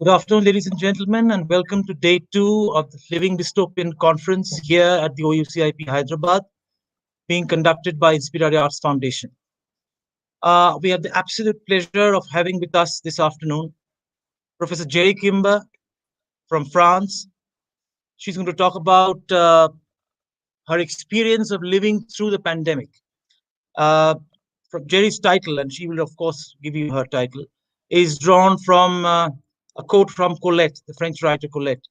Good afternoon, ladies and gentlemen, and welcome to day two of the Living Dystopian Conference here at the OUCIP Hyderabad, being conducted by Inspirari Arts Foundation. We have the absolute pleasure of having with us this afternoon Professor KIMBER from France. She's going to talk about her experience of living through the pandemic. From GERRI's title, and she will, of course, give you her title, is drawn from a quote from Colette, the French writer Colette,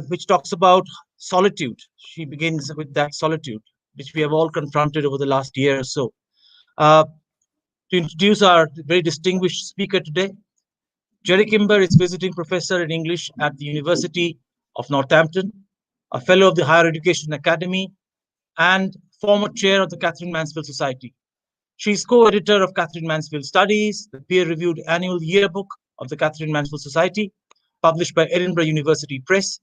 which talks about solitude. She begins with that solitude, which we have all confronted over the last year or so. To introduce our very distinguished speaker today, KIMBER is visiting professor in English at the University of Northampton, a fellow of the Higher Education Academy, and former chair of the Catherine Mansfield Society. She is co-editor of Catherine Mansfield Studies, the peer-reviewed annual yearbook of the Catherine Mansfield Society, published by Edinburgh University Press.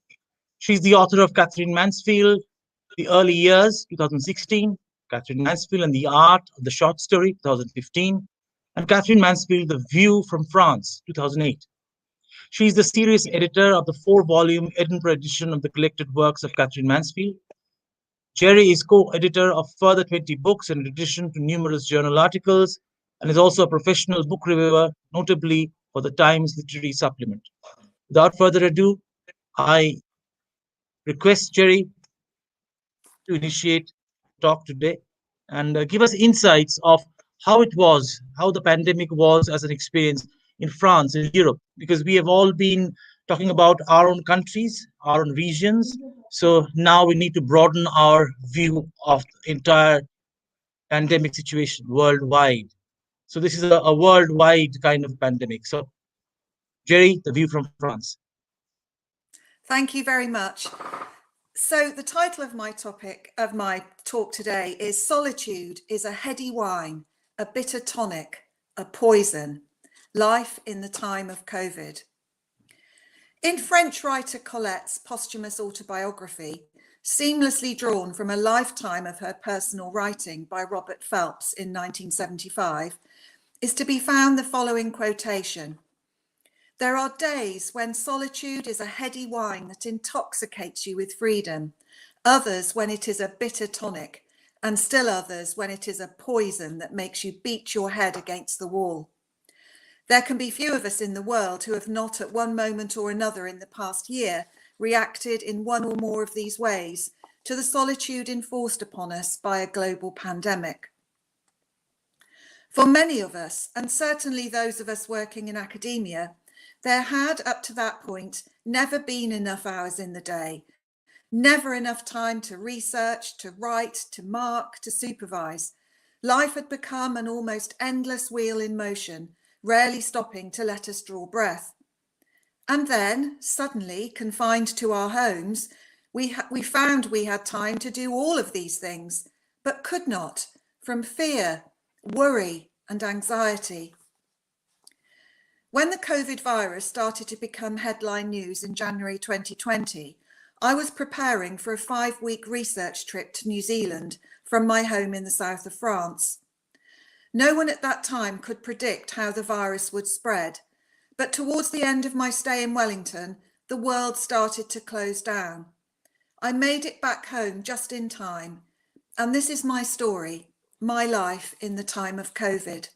She's the author of Catherine Mansfield, The Early Years, 2016, Catherine Mansfield and the Art of the Short Story, 2015, and Catherine Mansfield, The View from France, 2008. She's the series editor of the 4-volume Edinburgh edition of the collected works of Catherine Mansfield. GERRI is co-editor of further 20 books in addition to numerous journal articles, and is also a professional book reviewer, notably for the Times Literary Supplement. Without further ado, I request GERRI to initiate talk today and give us insights of how the pandemic was as an experience in France, in Europe, because we have all been talking about our own countries, our own regions. So now we need to broaden our view of the entire pandemic situation worldwide. So this is a worldwide kind of pandemic. So GERRI, The View from France. Thank you very much. So the title of my talk today is Solitude is a Heady Wine, a Bitter Tonic, a Poison, Life in the Time of COVID. In French writer Colette's posthumous autobiography, seamlessly drawn from a lifetime of her personal writing by Robert Phelps in 1975, is to be found the following quotation: "There are days when solitude is a heady wine that intoxicates you with freedom, others when it is a bitter tonic, and still others when it is a poison that makes you beat your head against the wall. There can be few of us in the world who have not at one moment or another in the past year reacted in one or more of these ways to the solitude enforced upon us by a global pandemic. For many of us, and certainly those of us working in academia, there had up to that point never been enough hours in the day, never enough time to research, to write, to mark, to supervise. Life had become an almost endless wheel in motion, rarely stopping to let us draw breath. And then, suddenly, confined to our homes, we found we had time to do all of these things, but could not, from fear, worry, and anxiety. When the COVID virus started to become headline news in January 2020, I was preparing for a 5-week research trip to New Zealand from my home in the south of France. No one at that time could predict how the virus would spread, but towards the end of my stay in Wellington, the world started to close down. I made it back home just in time, and this is my story, my life in the time of COVID.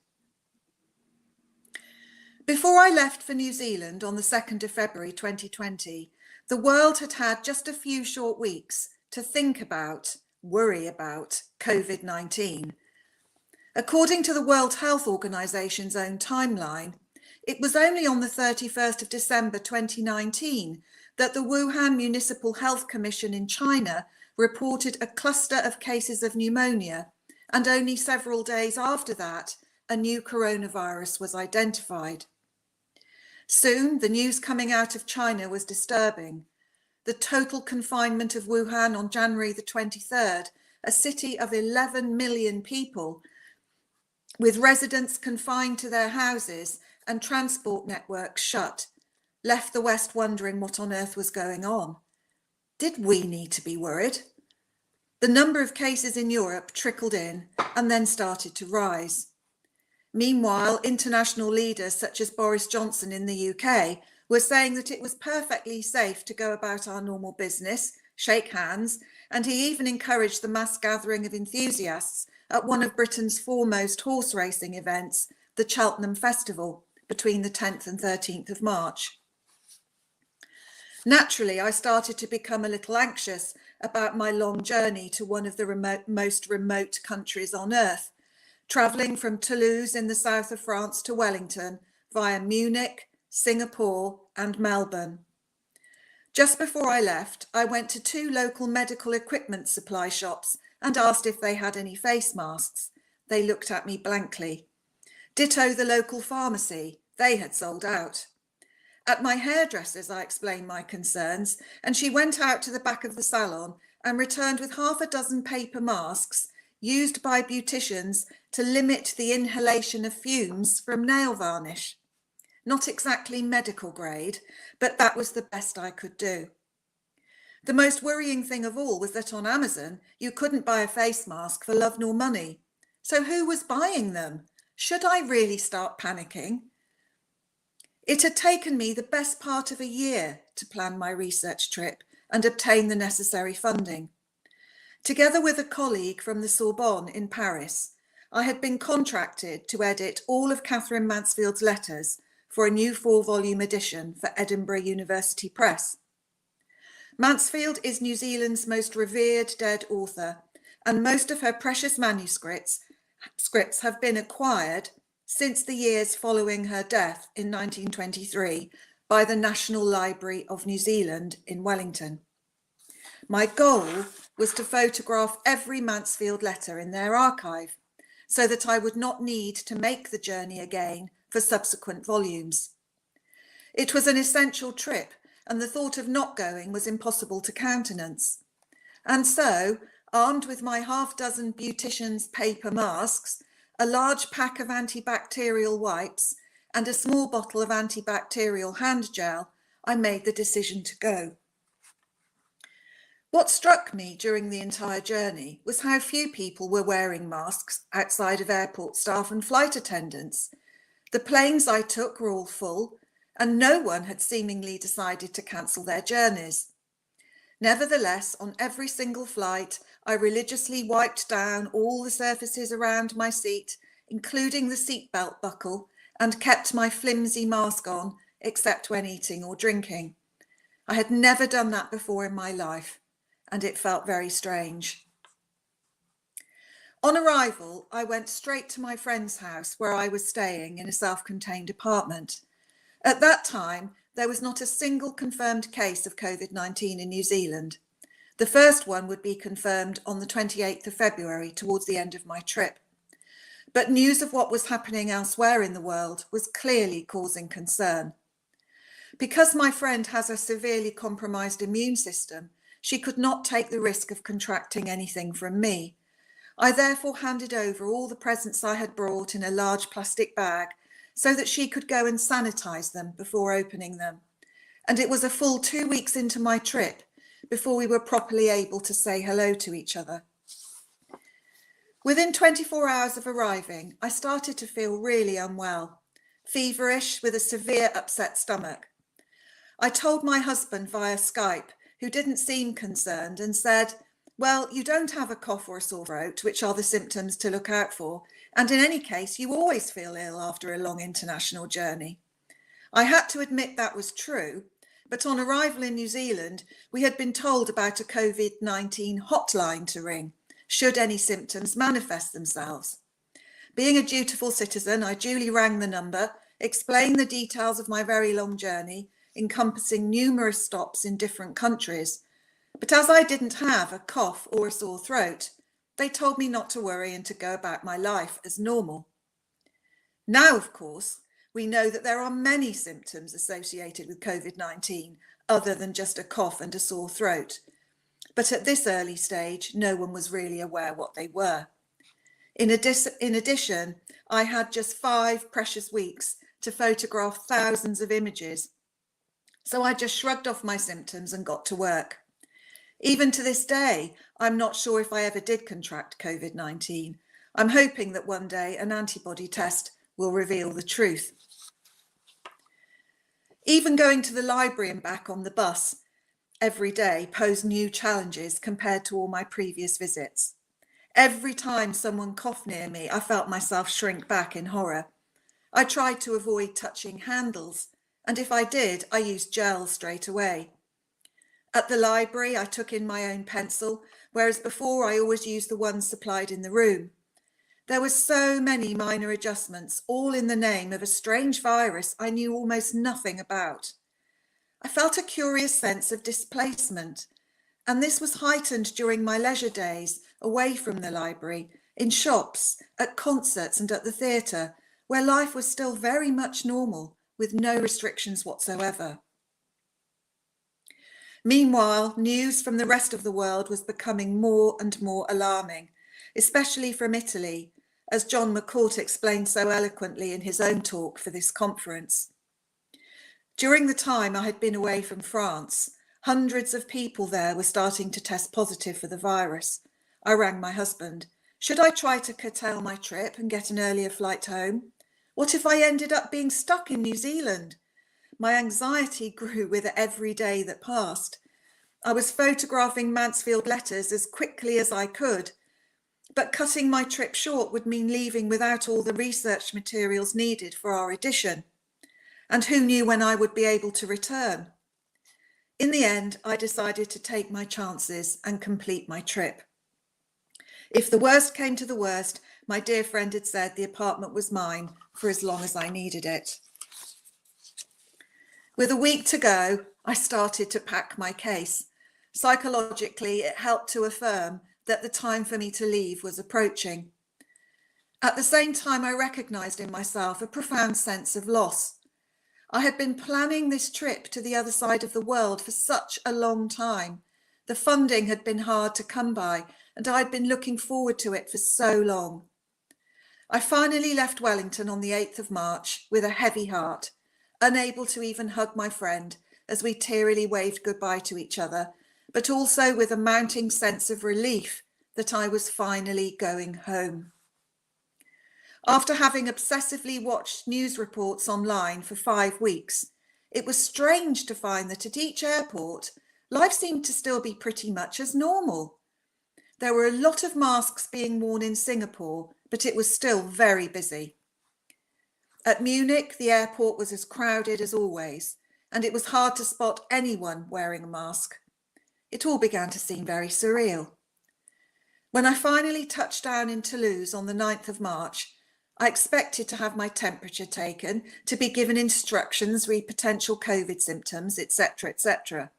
Before I left for New Zealand on the 2nd of February 2020, the world had had just a few short weeks to think about, worry about COVID-19. According to the World Health Organization's own timeline, it was only on the 31st of December 2019 that the Wuhan Municipal Health Commission in China reported a cluster of cases of pneumonia, and only several days after that, a new coronavirus was identified. Soon, the news coming out of China was disturbing. The total confinement of Wuhan on January the 23rd, a city of 11 million people, with residents confined to their houses and transport networks shut, left the West wondering what on earth was going on. Did we need to be worried? The number of cases in Europe trickled in and then started to rise. Meanwhile, international leaders such as Boris Johnson in the UK was saying that it was perfectly safe to go about our normal business, shake hands, and he even encouraged the mass gathering of enthusiasts at one of Britain's foremost horse racing events, the Cheltenham Festival, between the 10th and 13th of March. Naturally, I started to become a little anxious about my long journey to one of the most remote countries on earth, travelling from Toulouse in the south of France to Wellington via Munich, Singapore and Melbourne. Just before I left, I went to 2 local medical equipment supply shops and asked if they had any face masks. They looked at me blankly. Ditto the local pharmacy, they had sold out. At my hairdresser's, I explained my concerns, and she went out to the back of the salon and returned with half a dozen paper masks used by beauticians to limit the inhalation of fumes from nail varnish. Not exactly medical grade, but that was the best I could do. The most worrying thing of all was that on Amazon, you couldn't buy a face mask for love nor money. So who was buying them? Should I really start panicking? It had taken me the best part of a year to plan my research trip and obtain the necessary funding. Together with a colleague from the Sorbonne in Paris, I had been contracted to edit all of Katherine Mansfield's letters for a new 4-volume edition for Edinburgh University Press. Mansfield is New Zealand's most revered dead author, and most of her precious manuscripts have been acquired since the years following her death in 1923 by the National Library of New Zealand in Wellington. My goal was to photograph every Mansfield letter in their archive so that I would not need to make the journey again for subsequent volumes. It was an essential trip, and the thought of not going was impossible to countenance. And so, armed with my half-dozen beautician's paper masks, a large pack of antibacterial wipes, and a small bottle of antibacterial hand gel, I made the decision to go. What struck me during the entire journey was how few people were wearing masks outside of airport staff and flight attendants. The planes I took were all full, and no one had seemingly decided to cancel their journeys. Nevertheless, on every single flight, I religiously wiped down all the surfaces around my seat, including the seatbelt buckle, and kept my flimsy mask on, except when eating or drinking. I had never done that before in my life, and it felt very strange. On arrival, I went straight to my friend's house where I was staying in a self-contained apartment. At that time, there was not a single confirmed case of COVID-19 in New Zealand. The first one would be confirmed on the 28th of February, towards the end of my trip. But news of what was happening elsewhere in the world was clearly causing concern. Because my friend has a severely compromised immune system, she could not take the risk of contracting anything from me. I therefore handed over all the presents I had brought in a large plastic bag so that she could go and sanitize them before opening them. And it was a full 2 weeks into my trip before we were properly able to say hello to each other. Within 24 hours of arriving, I started to feel really unwell, feverish with a severe upset stomach. I told my husband via Skype, who didn't seem concerned, and said, "Well, you don't have a cough or a sore throat, which are the symptoms to look out for, and in any case, you always feel ill after a long international journey." I had to admit that was true, but on arrival in New Zealand, we had been told about a COVID-19 hotline to ring, should any symptoms manifest themselves. Being a dutiful citizen, I duly rang the number, explained the details of my very long journey, encompassing numerous stops in different countries. But as I didn't have a cough or a sore throat, they told me not to worry and to go about my life as normal. Now, of course, we know that there are many symptoms associated with COVID-19 other than just a cough and a sore throat. But at this early stage, no one was really aware what they were. In addition, I had just 5 precious weeks to photograph thousands of images. So I just shrugged off my symptoms and got to work. Even to this day, I'm not sure if I ever did contract COVID-19. I'm hoping that one day an antibody test will reveal the truth. Even going to the library and back on the bus every day posed new challenges compared to all my previous visits. Every time someone coughed near me, I felt myself shrink back in horror. I tried to avoid touching handles, and if I did, I used gel straight away. At the library, I took in my own pencil, whereas before I always used the ones supplied in the room. There were so many minor adjustments, all in the name of a strange virus I knew almost nothing about. I felt a curious sense of displacement, and this was heightened during my leisure days away from the library, in shops, at concerts and at the theatre, where life was still very much normal, with no restrictions whatsoever. Meanwhile, news from the rest of the world was becoming more and more alarming, especially from Italy, as John McCourt explained so eloquently in his own talk for this conference. During the time I had been away from France, hundreds of people there were starting to test positive for the virus. I rang my husband. Should I try to curtail my trip and get an earlier flight home? What if I ended up being stuck in New Zealand? My anxiety grew with every day that passed. I was photographing Mansfield letters as quickly as I could, but cutting my trip short would mean leaving without all the research materials needed for our edition. And who knew when I would be able to return? In the end, I decided to take my chances and complete my trip. If the worst came to the worst, my dear friend had said the apartment was mine for as long as I needed it. With a week to go, I started to pack my case. Psychologically, it helped to affirm that the time for me to leave was approaching. At the same time, I recognised in myself a profound sense of loss. I had been planning this trip to the other side of the world for such a long time. The funding had been hard to come by, and I had been looking forward to it for so long. I finally left Wellington on the 8th of March with a heavy heart, unable to even hug my friend as we tearily waved goodbye to each other, but also with a mounting sense of relief that I was finally going home. After having obsessively watched news reports online for 5 weeks, it was strange to find that at each airport, life seemed to still be pretty much as normal. There were a lot of masks being worn in Singapore, but it was still very busy. At Munich, the airport was as crowded as always, and it was hard to spot anyone wearing a mask. It all began to seem very surreal. When I finally touched down in Toulouse on the 9th of March, I expected to have my temperature taken, to be given instructions re potential COVID symptoms, etc., etc.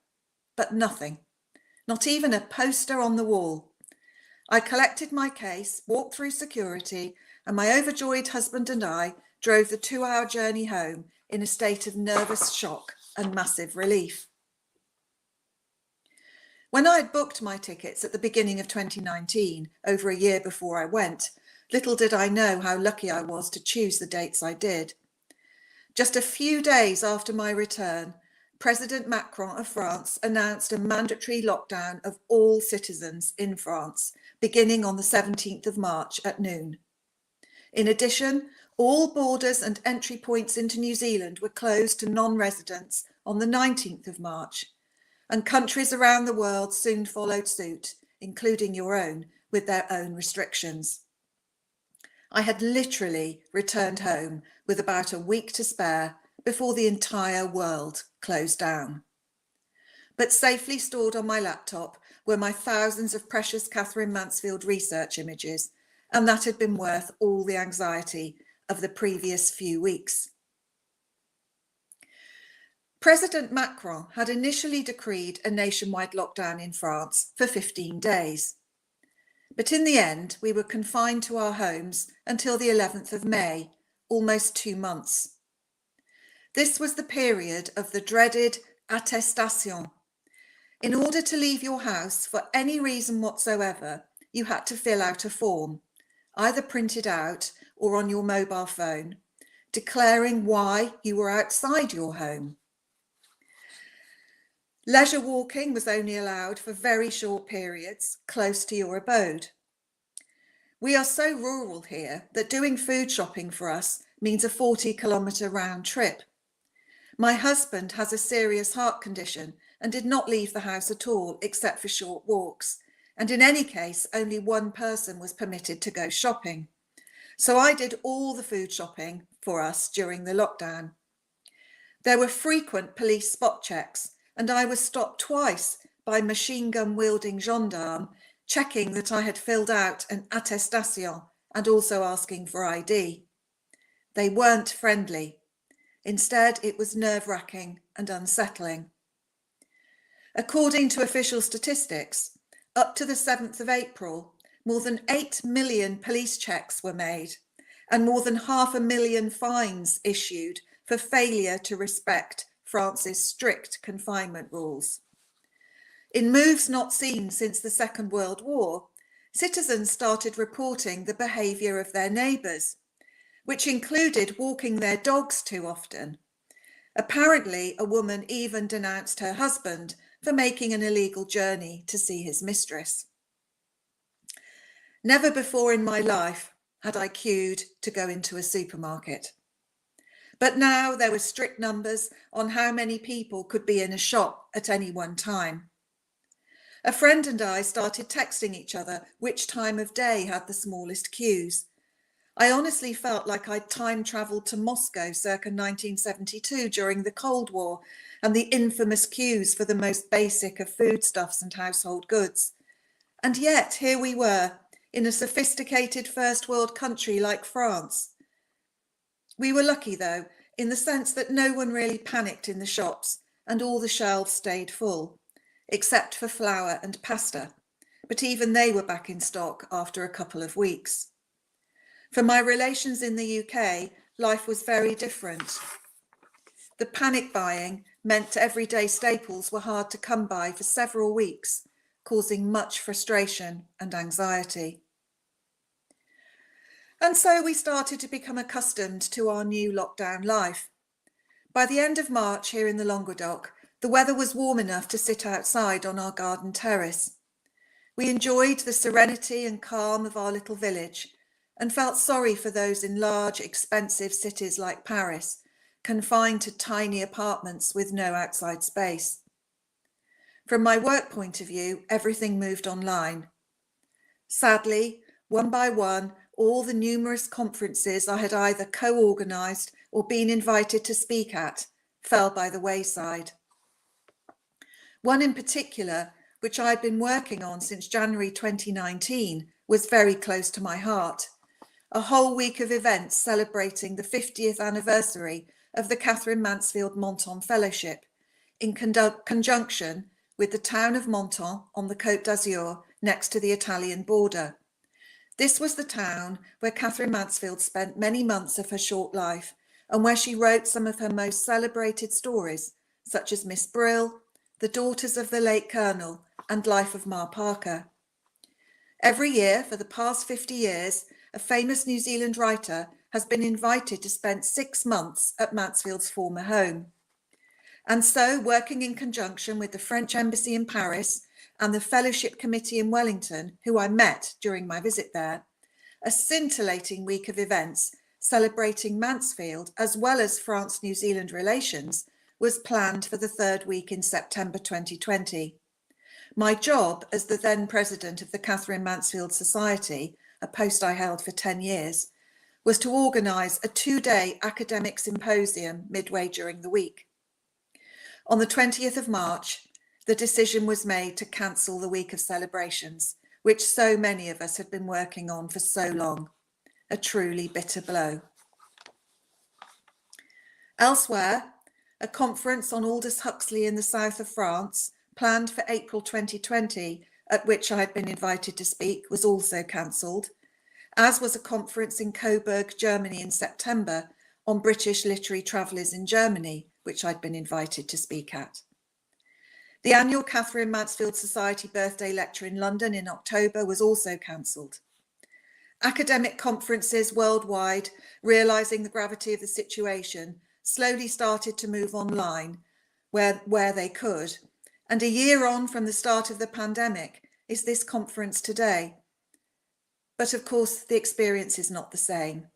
But nothing, not even a poster on the wall. I collected my case, walked through security, and my overjoyed husband and I drove the 2-hour journey home in a state of nervous shock and massive relief. When I had booked my tickets at the beginning of 2019, over a year before I went, little did I know how lucky I was to choose the dates I did. Just a few days after my return, President Macron of France announced a mandatory lockdown of all citizens in France, beginning on the 17th of March at noon. In addition, all borders and entry points into New Zealand were closed to non-residents on the 19th of March, and countries around the world soon followed suit, including your own, with their own restrictions. I had literally returned home with about a week to spare before the entire world closed down. But safely stored on my laptop were my thousands of precious Katherine Mansfield research images, and that had been worth all the anxiety of the previous few weeks. President Macron had initially decreed a nationwide lockdown in France for 15 days. But in the end, we were confined to our homes until the 11th of May, almost 2 months. This was the period of the dreaded attestation. In order to leave your house for any reason whatsoever, you had to fill out a form, either printed out or on your mobile phone, declaring why you were outside your home. Leisure walking was only allowed for very short periods close to your abode. We are so rural here that doing food shopping for us means a 40-kilometre round trip. My husband has a serious heart condition and did not leave the house at all except for short walks. And in any case, only one person was permitted to go shopping. So I did all the food shopping for us during the lockdown. There were frequent police spot checks, and I was stopped twice by machine gun wielding gendarme, checking that I had filled out an attestation and also asking for ID. They weren't friendly. Instead, it was nerve-wracking and unsettling. According to official statistics, up to the 7th of April, more than 8 million police checks were made and more than 500,000 fines issued for failure to respect France's strict confinement rules. In moves not seen since the Second World War, citizens started reporting the behaviour of their neighbours, which included walking their dogs too often. Apparently, a woman even denounced her husband for making an illegal journey to see his mistress. Never before in my life had I queued to go into a supermarket. But now there were strict numbers on how many people could be in a shop at any one time. A friend and I started texting each other which time of day had the smallest queues. I honestly felt like I'd time travelled to Moscow circa 1972 during the Cold War and the infamous queues for the most basic of foodstuffs and household goods. And yet here we were in a sophisticated first world country like France. We were lucky though, in the sense that no one really panicked in the shops and all the shelves stayed full, except for flour and pasta, but even they were back in stock after a couple of weeks. For my relations in the UK, life was very different. The panic buying meant everyday staples were hard to come by for several weeks, causing much frustration and anxiety. And so we started to become accustomed to our new lockdown life. By the end of March here in the Languedoc, the weather was warm enough to sit outside on our garden terrace. We enjoyed the serenity and calm of our little village and felt sorry for those in large, expensive cities like Paris, confined to tiny apartments with no outside space. From my work point of view, everything moved online. Sadly, one by one, all the numerous conferences I had either co-organised or been invited to speak at fell by the wayside. One in particular, which I'd been working on since January 2019, was very close to my heart. A whole week of events celebrating the 50th anniversary of the Catherine Mansfield Menton Fellowship, in conjunction with the town of Menton on the Côte d'Azur next to the Italian border. This was the town where Catherine Mansfield spent many months of her short life and where she wrote some of her most celebrated stories, such as Miss Brill, The Daughters of the Late Colonel, and Life of Ma Parker. Every year for the past 50 years, a famous New Zealand writer has been invited to spend 6 months at Mansfield's former home. And so, working in conjunction with the French Embassy in Paris and the Fellowship Committee in Wellington, who I met during my visit there, a scintillating week of events celebrating Mansfield as well as France-New Zealand relations was planned for the 3rd week in September 2020. My job as the then president of the Catherine Mansfield Society, a post I held for 10 years, was to organise a 2-day academic symposium midway during the week. On the 20th of March, the decision was made to cancel the week of celebrations, which so many of us had been working on for so long. A truly bitter blow. Elsewhere, a conference on Aldous Huxley in the south of France, planned for April 2020, at which I had been invited to speak, was also cancelled, as was a conference in Coburg, Germany in September on British literary travellers in Germany, which I'd been invited to speak at. The annual Catherine Mansfield Society birthday lecture in London in October was also cancelled. Academic conferences worldwide, realising the gravity of the situation, slowly started to move online where they could. And a year on from the start of the pandemic is this conference today. But of course, the experience is not the same.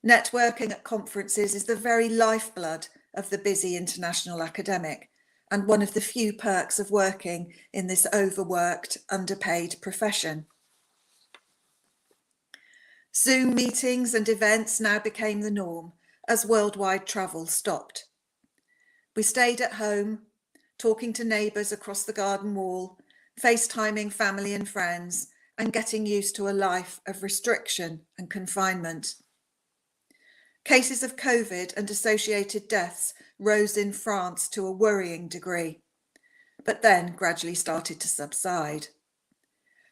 Networking at conferences is the very lifeblood of the busy international academic, and one of the few perks of working in this overworked, underpaid profession. Zoom meetings and events now became the norm as worldwide travel stopped. We stayed at home, talking to neighbours across the garden wall, FaceTiming family and friends, and getting used to a life of restriction and confinement. Cases of COVID and associated deaths rose in France to a worrying degree, but then gradually started to subside.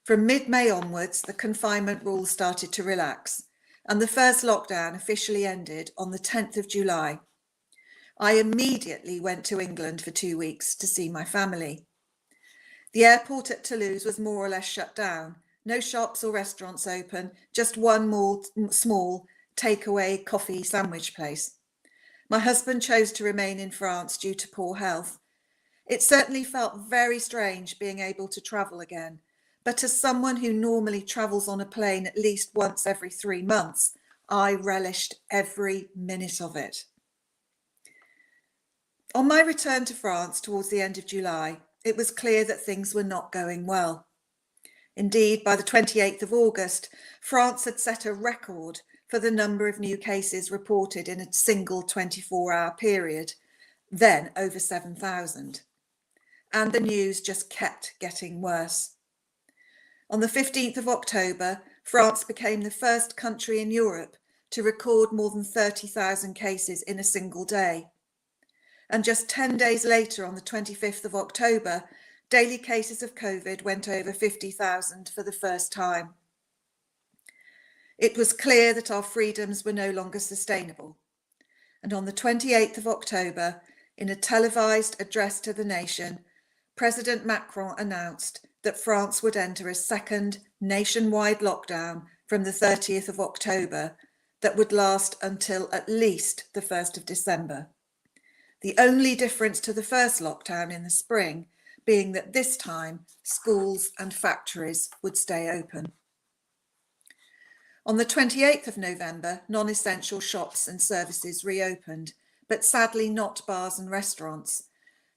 From mid-May onwards, the confinement rules started to relax, and the first lockdown officially ended on the 10th of July. I immediately went to England for 2 weeks to see my family. The airport at Toulouse was more or less shut down. No shops or restaurants open, just one more small takeaway coffee sandwich place. My husband chose to remain in France due to poor health. It certainly felt very strange being able to travel again, but as someone who normally travels on a plane at least once every 3 months, I relished every minute of it. On my return to France towards the end of July, it was clear that things were not going well. Indeed, by the 28th of August, France had set a record for the number of new cases reported in a single 24-hour period, then over 7,000. And the news just kept getting worse. On the 15th of October, France became the first country in Europe to record more than 30,000 cases in a single day. And just 10 days later, on the 25th of October, daily cases of COVID went over 50,000 for the first time. It was clear that our freedoms were no longer sustainable. And on the 28th of October, in a televised address to the nation, President Macron announced that France would enter a second nationwide lockdown from the 30th of October that would last until at least the 1st of December. The only difference to the first lockdown in the spring being that this time schools and factories would stay open. On the 28th of November, non-essential shops and services reopened, but sadly not bars and restaurants.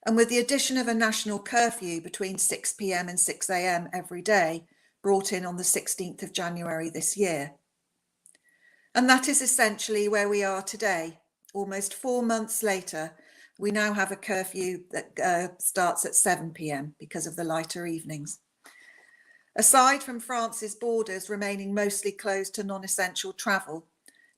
And with the addition of a national curfew between 6 p.m. and 6 a.m. every day, brought in on the 16th of January this year. And that is essentially where we are today. Almost 4 months later, we now have a curfew that starts at 7 p.m. because of the lighter evenings. Aside from France's borders remaining mostly closed to non-essential travel,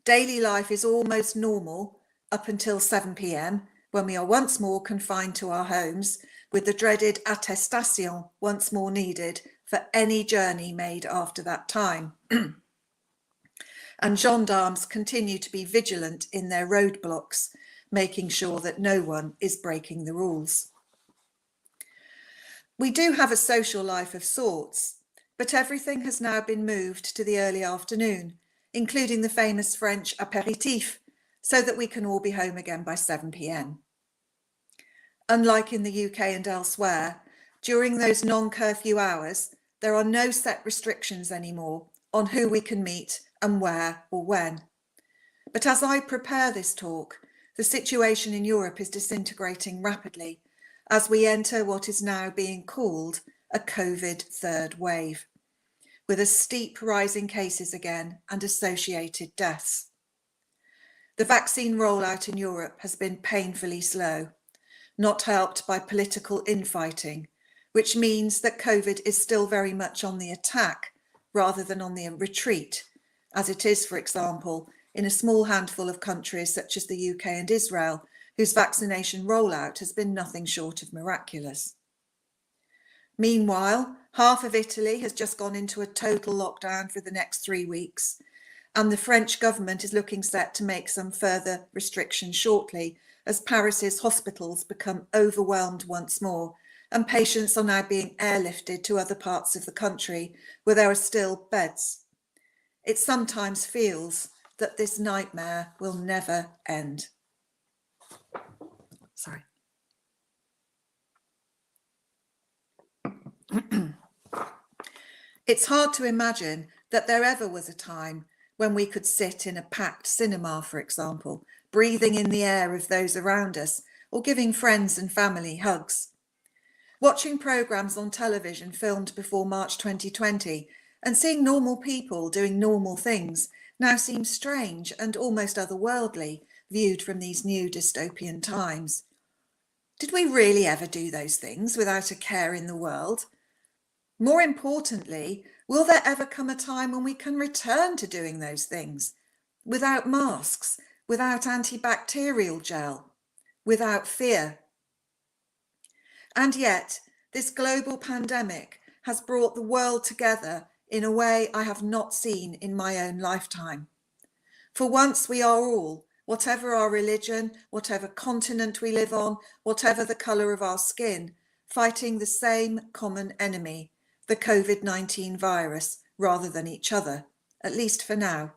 daily life is almost normal up until 7 p.m, when we are once more confined to our homes, with the dreaded attestation once more needed for any journey made after that time. And gendarmes continue to be vigilant in their roadblocks, making sure that no one is breaking the rules. We do have a social life of sorts, but everything has now been moved to the early afternoon, including the famous French apéritif, so that we can all be home again by 7 p.m. Unlike in the UK and elsewhere, during those non-curfew hours, there are no set restrictions anymore on who we can meet and where or when. But as I prepare this talk, the situation in Europe is disintegrating rapidly as we enter what is now being called a COVID third wave, with a steep rise in cases again and associated deaths. The vaccine rollout in Europe has been painfully slow, not helped by political infighting, which means that COVID is still very much on the attack rather than on the retreat, as it is, for example, in a small handful of countries such as the UK and Israel, whose vaccination rollout has been nothing short of miraculous. Meanwhile, half of Italy has just gone into a total lockdown for the next 3 weeks, and the French government is looking set to make some further restrictions shortly as Paris's hospitals become overwhelmed once more, and patients are now being airlifted to other parts of the country where there are still beds. It sometimes feels that this nightmare will never end. Sorry. It's hard to imagine that there ever was a time when we could sit in a packed cinema, for example, breathing in the air of those around us, or giving friends and family hugs. Watching programmes on television filmed before March 2020 and seeing normal people doing normal things now seems strange and almost otherworldly, viewed from these new dystopian times. Did we really ever do those things without a care in the world? More importantly, will there ever come a time when we can return to doing those things without masks, without antibacterial gel, without fear? And yet, this global pandemic has brought the world together in a way I have not seen in my own lifetime. For once, we are all, whatever our religion, whatever continent we live on, whatever the colour of our skin, fighting the same common enemy, the COVID-19 virus, rather than each other, at least for now,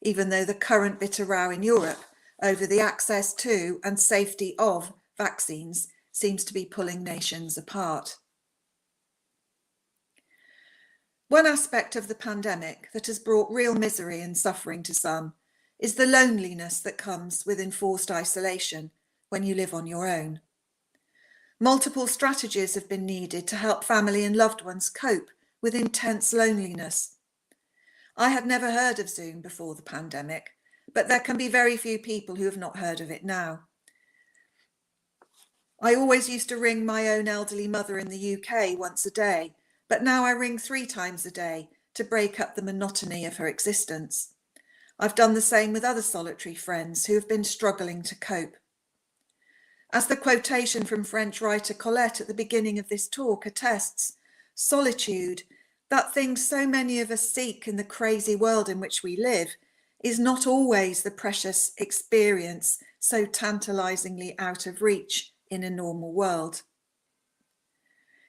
even though the current bitter row in Europe over the access to and safety of vaccines seems to be pulling nations apart. One aspect of the pandemic that has brought real misery and suffering to some is the loneliness that comes with enforced isolation when you live on your own. Multiple strategies have been needed to help family and loved ones cope with intense loneliness. I had never heard of Zoom before the pandemic, but there can be very few people who have not heard of it now. I always used to ring my own elderly mother in the UK once a day, but now I ring 3 times a day to break up the monotony of her existence. I've done the same with other solitary friends who have been struggling to cope. As the quotation from French writer Colette at the beginning of this talk attests, solitude, that thing so many of us seek in the crazy world in which we live, is not always the precious experience so tantalizingly out of reach in a normal world.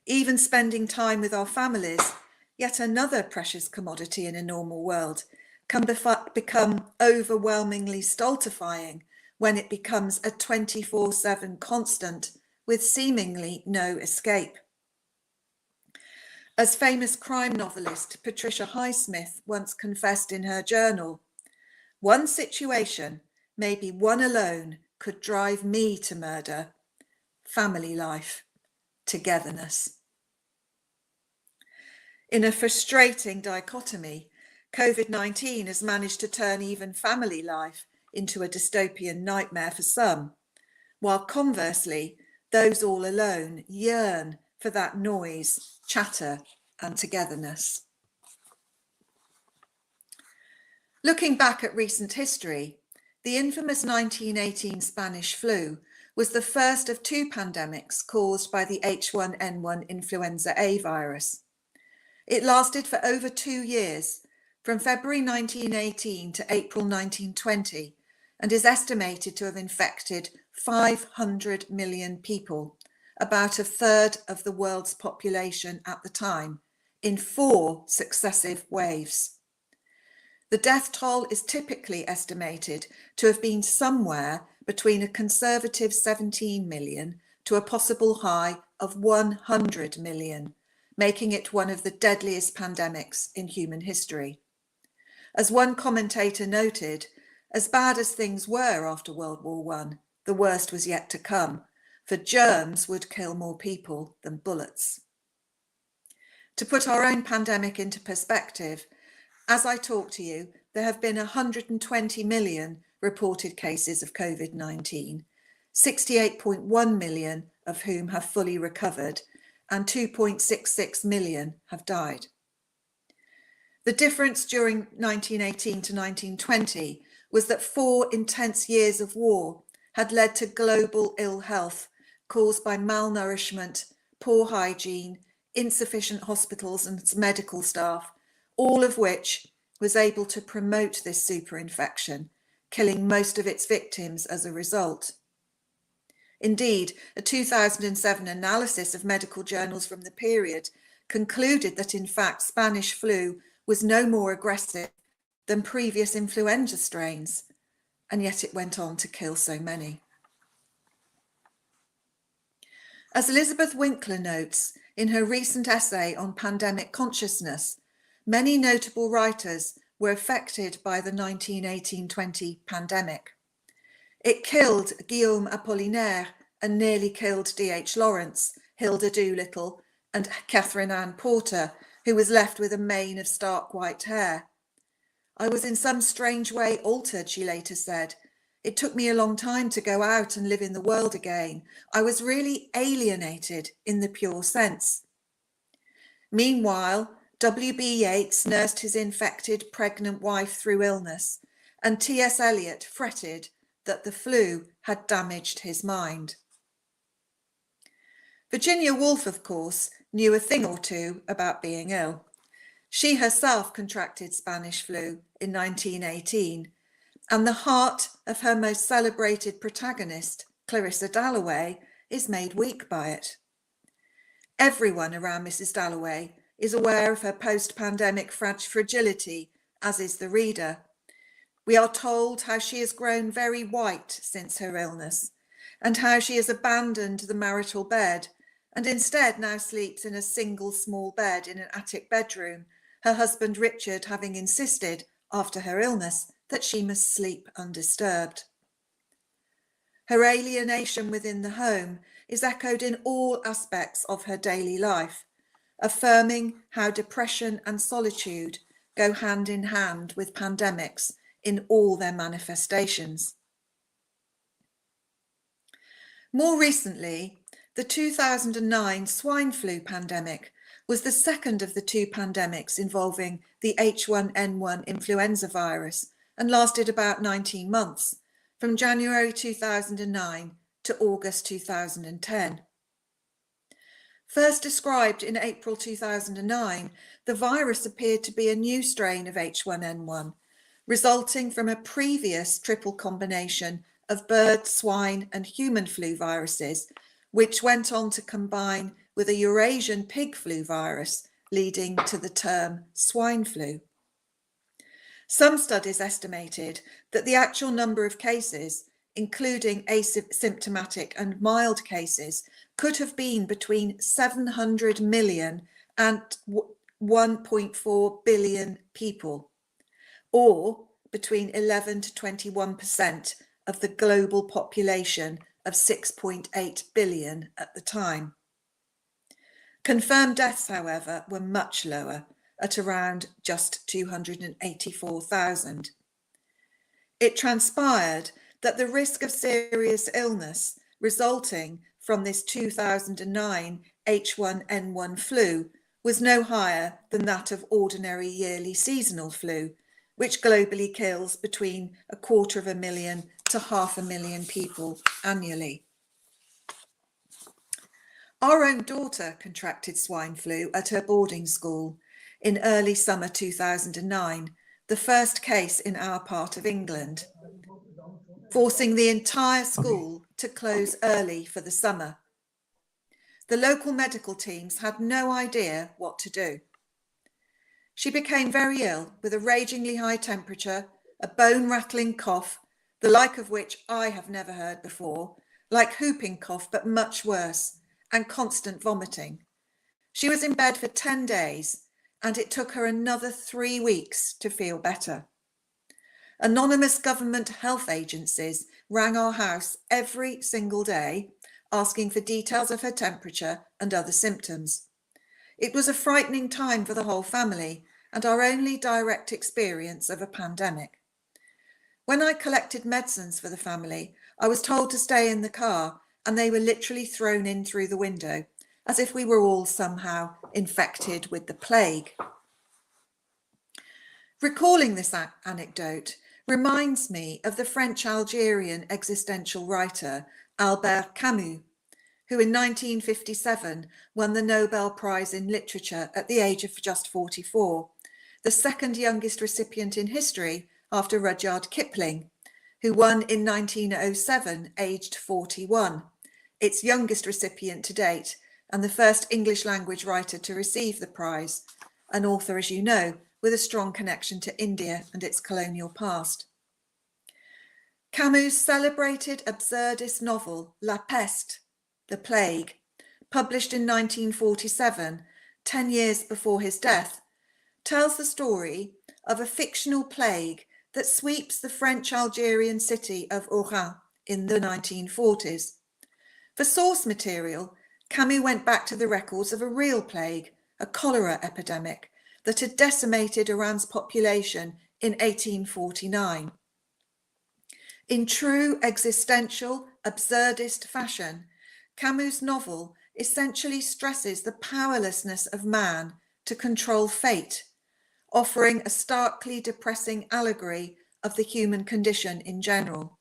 Even spending time with our families, yet another precious commodity in a normal world, can become overwhelmingly stultifying when it becomes a 24/7 constant with seemingly no escape. As famous crime novelist Patricia Highsmith once confessed in her journal, "One situation, maybe one alone, could drive me to murder: family life, togetherness." In a frustrating dichotomy, COVID-19 has managed to turn even family life into a dystopian nightmare for some, while conversely, those all alone yearn for that noise, chatter, and togetherness. Looking back at recent history, the infamous 1918 Spanish flu was the first of 2 pandemics caused by the H1N1 influenza A virus. It lasted for over 2 years, from February 1918 to April 1920, and is estimated to have infected 500 million people, about a third of the world's population at the time, in 4 successive waves. The death toll is typically estimated to have been somewhere between a conservative 17 million to a possible high of 100 million, making it one of the deadliest pandemics in human history. As one commentator noted, as bad as things were after World War I, the worst was yet to come, for germs would kill more people than bullets. To put our own pandemic into perspective, as I talk to you, there have been 120 million reported cases of COVID-19, 68.1 million of whom have fully recovered, and 2.66 million have died. The difference during 1918 to 1920 was that 4 intense years of war had led to global ill health caused by malnourishment, poor hygiene, insufficient hospitals and medical staff, all of which was able to promote this superinfection, killing most of its victims as a result. Indeed, a 2007 analysis of medical journals from the period concluded that in fact Spanish flu was no more aggressive than previous influenza strains, and yet it went on to kill so many. As Elizabeth Winkler notes in her recent essay on pandemic consciousness, many notable writers were affected by the 1918-20 pandemic. It killed Guillaume Apollinaire and nearly killed D.H. Lawrence, Hilda Doolittle, and Catherine Ann Porter, who was left with a mane of stark white hair. I was in some strange way altered, she later said. It took me a long time to go out and live in the world again. I was really alienated in the pure sense. Meanwhile, W.B. Yeats nursed his infected pregnant wife through illness, and T.S. Eliot fretted that the flu had damaged his mind. Virginia Woolf, of course, knew a thing or two about being ill. She herself contracted Spanish flu in 1918, and the heart of her most celebrated protagonist, Clarissa Dalloway, is made weak by it. Everyone around Mrs. Dalloway is aware of her post-pandemic fragility, as is the reader. We are told how she has grown very white since her illness, and how she has abandoned the marital bed and instead now sleeps in a single small bed in an attic bedroom, her husband Richard having insisted, after her illness, that she must sleep undisturbed. Her alienation within the home is echoed in all aspects of her daily life, affirming how depression and solitude go hand in hand with pandemics in all their manifestations. More recently, the 2009 swine flu pandemic was the second of the two pandemics involving the H1N1 influenza virus and lasted about 19 months, from January 2009 to August 2010. First described in April 2009, the virus appeared to be a new strain of H1N1, resulting from a previous triple combination of bird, swine and human flu viruses, which went on to combine with a Eurasian pig flu virus, leading to the term swine flu. Some studies estimated that the actual number of cases, including asymptomatic and mild cases, could have been between 700 million and 1.4 billion people, or between 11 to 21% of the global population of 6.8 billion at the time. Confirmed deaths, however, were much lower, at around just 284,000. It transpired that the risk of serious illness resulting from this 2009 H1N1 flu was no higher than that of ordinary yearly seasonal flu, which globally kills between 250,000 to 500,000 people annually. Our own daughter contracted swine flu at her boarding school in early summer 2009, the first case in our part of England, forcing the entire school to close early for the summer. The local medical teams had no idea what to do. She became very ill with a ragingly high temperature, a bone-rattling cough, the like of which I have never heard before, like whooping cough but much worse, and constant vomiting. She was in bed for 10 days, and it took her another 3 weeks to feel better. Anonymous government health agencies rang our house every single day, asking for details of her temperature and other symptoms. It was a frightening time for the whole family and our only direct experience of a pandemic. When I collected medicines for the family, I was told to stay in the car, and they were literally thrown in through the window, as if we were all somehow infected with the plague. Recalling this anecdote reminds me of the French Algerian existential writer Albert Camus, who in 1957 won the Nobel Prize in Literature at the age of just 44, the second youngest recipient in history after Rudyard Kipling, who won in 1907, aged 41, its youngest recipient to date, and the first English language writer to receive the prize, an author, as you know, with a strong connection to India and its colonial past. Camus' celebrated absurdist novel La Peste, The Plague, published in 1947, 10 years before his death, tells the story of a fictional plague that sweeps the French Algerian city of Oran in the 1940s. For source material, Camus went back to the records of a real plague, a cholera epidemic, that had decimated Iran's population in 1849. In true existential, absurdist fashion, Camus' novel essentially stresses the powerlessness of man to control fate, offering a starkly depressing allegory of the human condition in general.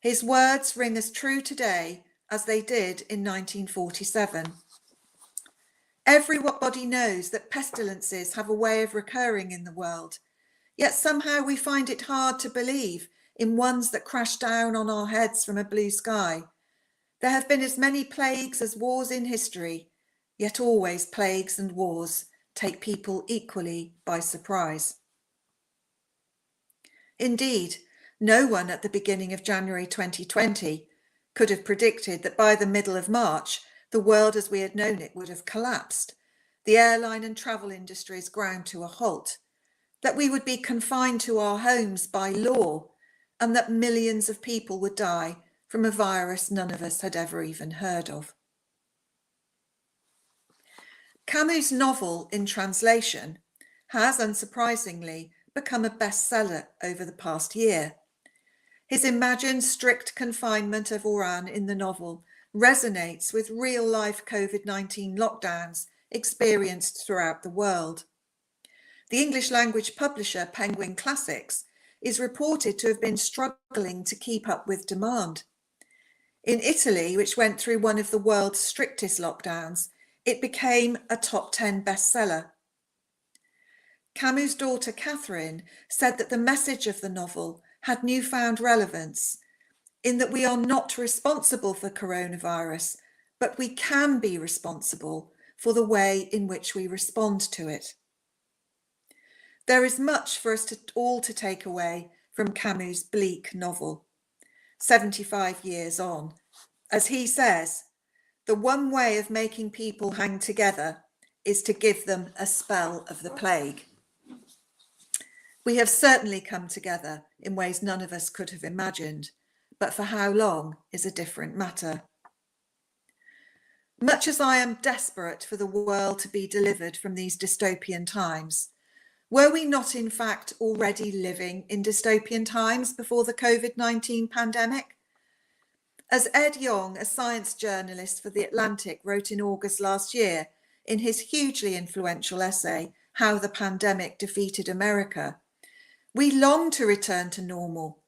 His words ring as true today as they did in 1947. Everybody knows that pestilences have a way of recurring in the world, yet somehow we find it hard to believe in ones that crash down on our heads from a blue sky. There have been as many plagues as wars in history, yet always plagues and wars take people equally by surprise. Indeed, no one at the beginning of January 2020 could have predicted that by the middle of March, the world as we had known it would have collapsed, the airline and travel industries ground to a halt, that we would be confined to our homes by law, and that millions of people would die from a virus none of us had ever even heard of. Camus' novel in translation has, unsurprisingly, become a bestseller over the past year. His imagined strict confinement of Oran in the novel resonates with real-life COVID-19 lockdowns experienced throughout the world. The English-language publisher Penguin Classics is reported to have been struggling to keep up with demand. In Italy, which went through one of the world's strictest lockdowns, it became a top 10 bestseller. Camus' daughter Katherine said that the message of the novel had newfound relevance, in that we are not responsible for coronavirus, but we can be responsible for the way in which we respond to it. There is much for us all to take away from Camus' bleak novel, 75 years on. As he says, the one way of making people hang together is to give them a spell of the plague. We have certainly come together in ways none of us could have imagined, but for how long is a different matter. Much as I am desperate for the world to be delivered from these dystopian times, were we not in fact already living in dystopian times before the COVID-19 pandemic? As Ed Yong, a science journalist for The Atlantic, wrote in August last year in his hugely influential essay, How the Pandemic Defeated America, we long to return to normal,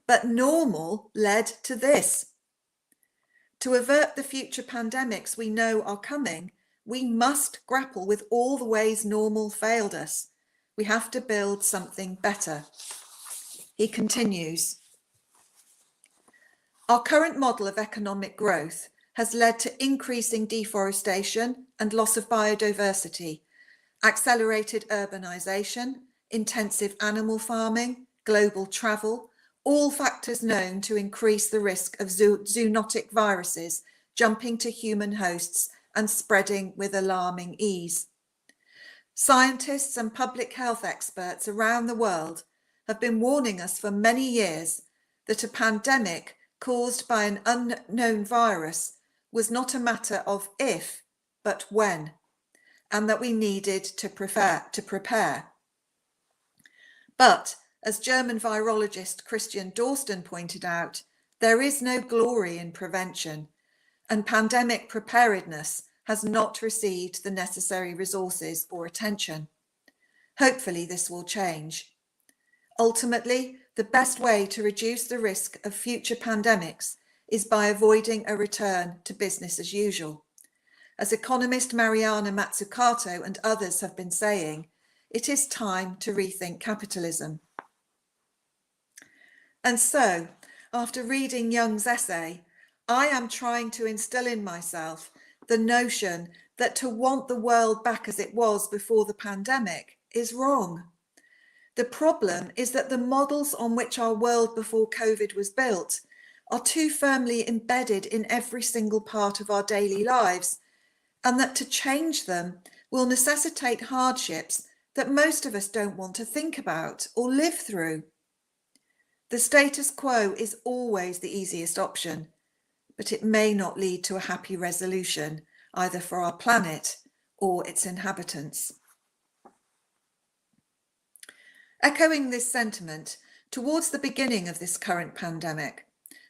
but normal led to this. To avert the future pandemics we know are coming, we must grapple with all the ways normal failed us. We have to build something better. He continues, our current model of economic growth has led to increasing deforestation and loss of biodiversity, accelerated urbanization, intensive animal farming, global travel, all factors known to increase the risk of zoonotic viruses jumping to human hosts and spreading with alarming ease. Scientists and public health experts around the world have been warning us for many years that a pandemic caused by an unknown virus was not a matter of if, but when, and that we needed to prepare. But, as German virologist Christian Dorsten pointed out, there is no glory in prevention, and pandemic preparedness has not received the necessary resources or attention. Hopefully this will change. Ultimately, the best way to reduce the risk of future pandemics is by avoiding a return to business as usual. As economist Mariana Mazzucato and others have been saying, it is time to rethink capitalism. And so, after reading Young's essay, I am trying to instill in myself the notion that to want the world back as it was before the pandemic is wrong. The problem is that the models on which our world before COVID was built are too firmly embedded in every single part of our daily lives, and that to change them will necessitate hardships that most of us don't want to think about or live through. The status quo is always the easiest option, but it may not lead to a happy resolution, either for our planet or its inhabitants. Echoing this sentiment, towards the beginning of this current pandemic,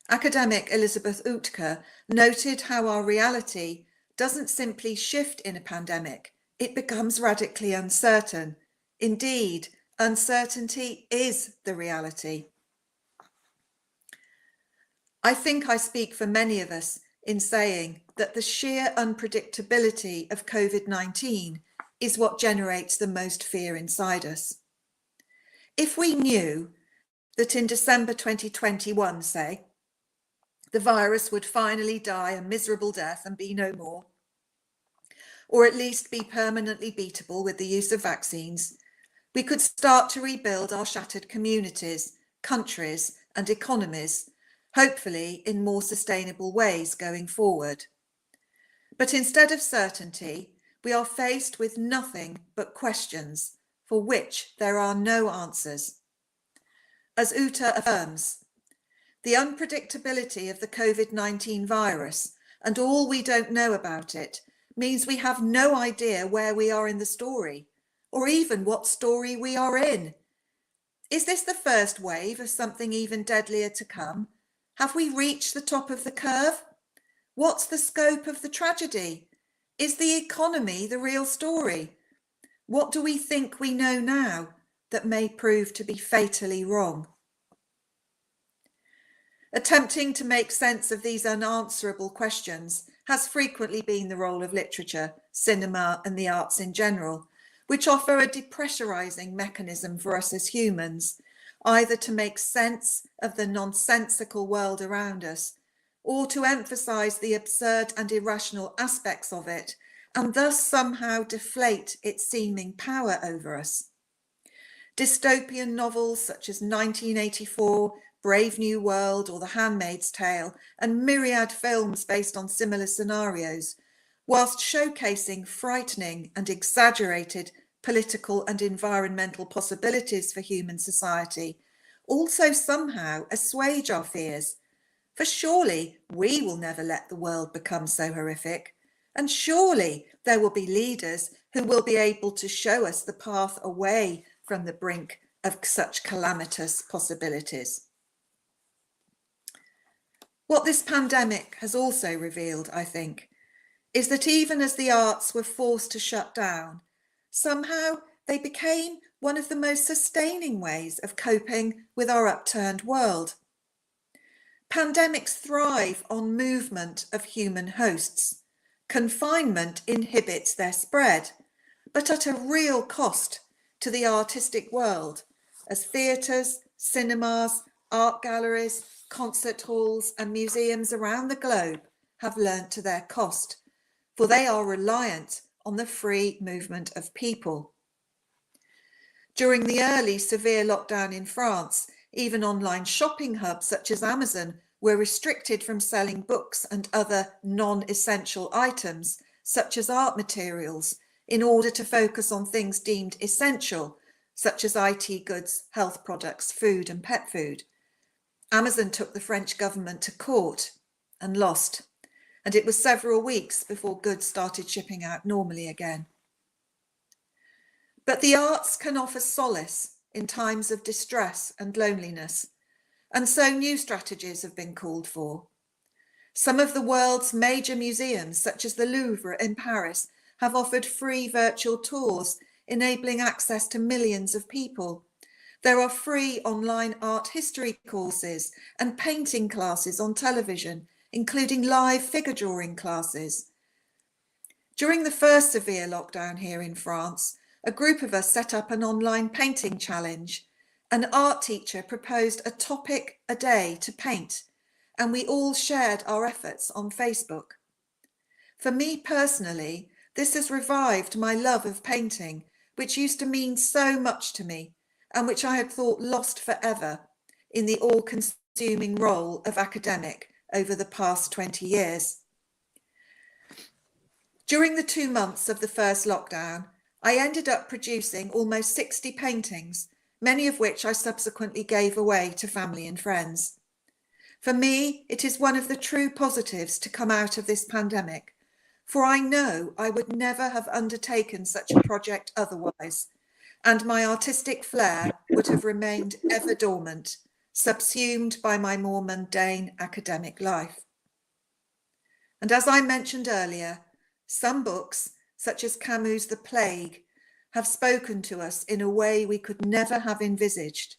academic Elizabeth Utke noted how our reality doesn't simply shift in a pandemic, it becomes radically uncertain. Indeed, uncertainty is the reality. I think I speak for many of us in saying that the sheer unpredictability of COVID-19 is what generates the most fear inside us. If we knew that in December 2021, say, the virus would finally die a miserable death and be no more, or at least be permanently beatable with the use of vaccines, we could start to rebuild our shattered communities, countries, and economies, hopefully in more sustainable ways going forward. But instead of certainty, we are faced with nothing but questions for which there are no answers. As Uta affirms, the unpredictability of the COVID-19 virus and all we don't know about it means we have no idea where we are in the story, or even what story we are in. Is this the first wave of something even deadlier to come? Have we reached the top of the curve? What's the scope of the tragedy? Is the economy the real story? What do we think we know now that may prove to be fatally wrong? Attempting to make sense of these unanswerable questions has frequently been the role of literature, cinema, and the arts in general, which offer a depressurizing mechanism for us as humans, either to make sense of the nonsensical world around us, or to emphasize the absurd and irrational aspects of it, and thus somehow deflate its seeming power over us. Dystopian novels such as 1984, Brave New World, or The Handmaid's Tale, and myriad films based on similar scenarios, whilst showcasing frightening and exaggerated political and environmental possibilities for human society, also somehow assuage our fears. For surely we will never let the world become so horrific, and surely there will be leaders who will be able to show us the path away from the brink of such calamitous possibilities. What this pandemic has also revealed, I think, is that even as the arts were forced to shut down, somehow they became one of the most sustaining ways of coping with our upturned world. Pandemics thrive on movement of human hosts. Confinement inhibits their spread, but at a real cost to the artistic world, as theatres, cinemas, art galleries, concert halls and museums around the globe have learnt to their cost, for they are reliant on the free movement of people. During the early severe lockdown in France, even online shopping hubs such as Amazon were restricted from selling books and other non-essential items, such as art materials, in order to focus on things deemed essential, such as IT goods, health products, food and pet food. Amazon took the French government to court and lost, and it was several weeks before goods started shipping out normally again. But the arts can offer solace in times of distress and loneliness, and so new strategies have been called for. Some of the world's major museums, such as the Louvre in Paris, have offered free virtual tours, enabling access to millions of people. There are free online art history courses and painting classes on television, including live figure drawing classes. During the first severe lockdown here in France, a group of us set up an online painting challenge. An art teacher proposed a topic a day to paint, and we all shared our efforts on Facebook. For me personally, this has revived my love of painting, which used to mean so much to me, and which I had thought lost forever in the all-consuming role of academic over the past 20 years. During the 2 months of the first lockdown, I ended up producing almost 60 paintings, many of which I subsequently gave away to family and friends. For me, it is one of the true positives to come out of this pandemic, for I know I would never have undertaken such a project otherwise, and my artistic flair would have remained ever dormant, subsumed by my more mundane academic life. And as I mentioned earlier, some books, such as Camus' The Plague, have spoken to us in a way we could never have envisaged.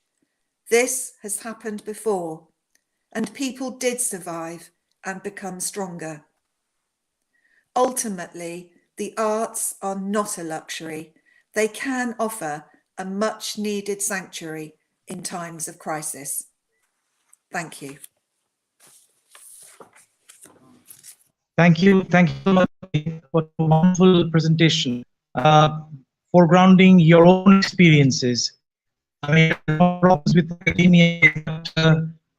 This has happened before, and people did survive and become stronger. Ultimately, the arts are not a luxury. They can offer a much needed sanctuary in times of crisis. Thank you. Thank you so much for a wonderful presentation, foregrounding your own experiences. I mean, problems with academia,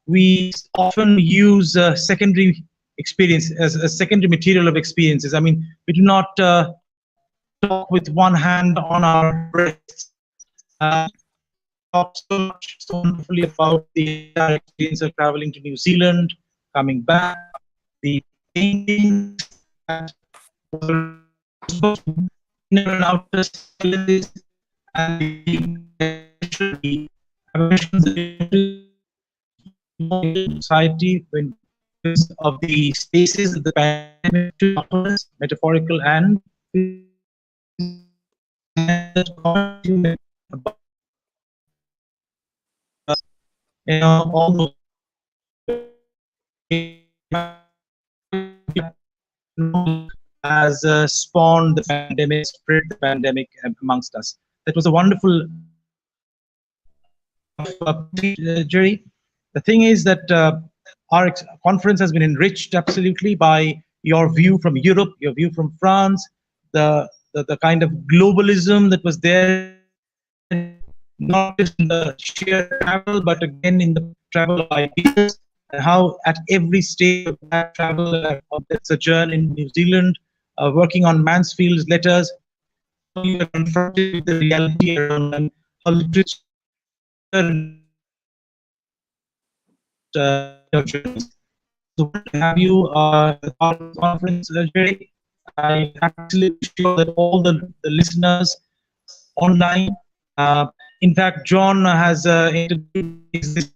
we often use secondary experience as a secondary material of experiences. I mean, we do not talk with one hand on our breasts. Talk so much, so wonderfully about the entire experience of traveling to New Zealand, coming back, the paintings that were in and out of cities, and the society when of the spaces of the pandemic to us, metaphorical and almost has spawned the pandemic, spread the pandemic amongst us. That was a wonderful GERRI. The thing is that our conference has been enriched absolutely by your view from Europe, your view from France, the kind of globalism that was there, not just in the sheer travel, but again in the travel of ideas, and how at every stage of that travel, of that sojourn in New Zealand, working on Mansfield's letters, you are confronted with the reality around how literature and so to have you at the conference, GERRI. I'm absolutely sure that all the listeners online, in fact, John has introduced this.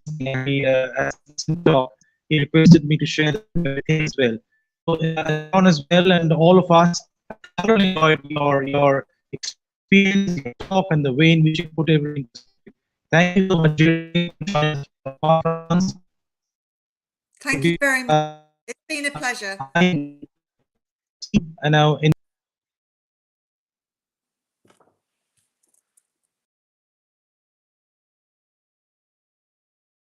He requested me to share the thing as well. So, John as well, and all of us thoroughly enjoyed your experience, your talk, and the way in which you put everything. Thank you so much, GERRI, for joining the conference. Thank you very much. It's been a pleasure. And now in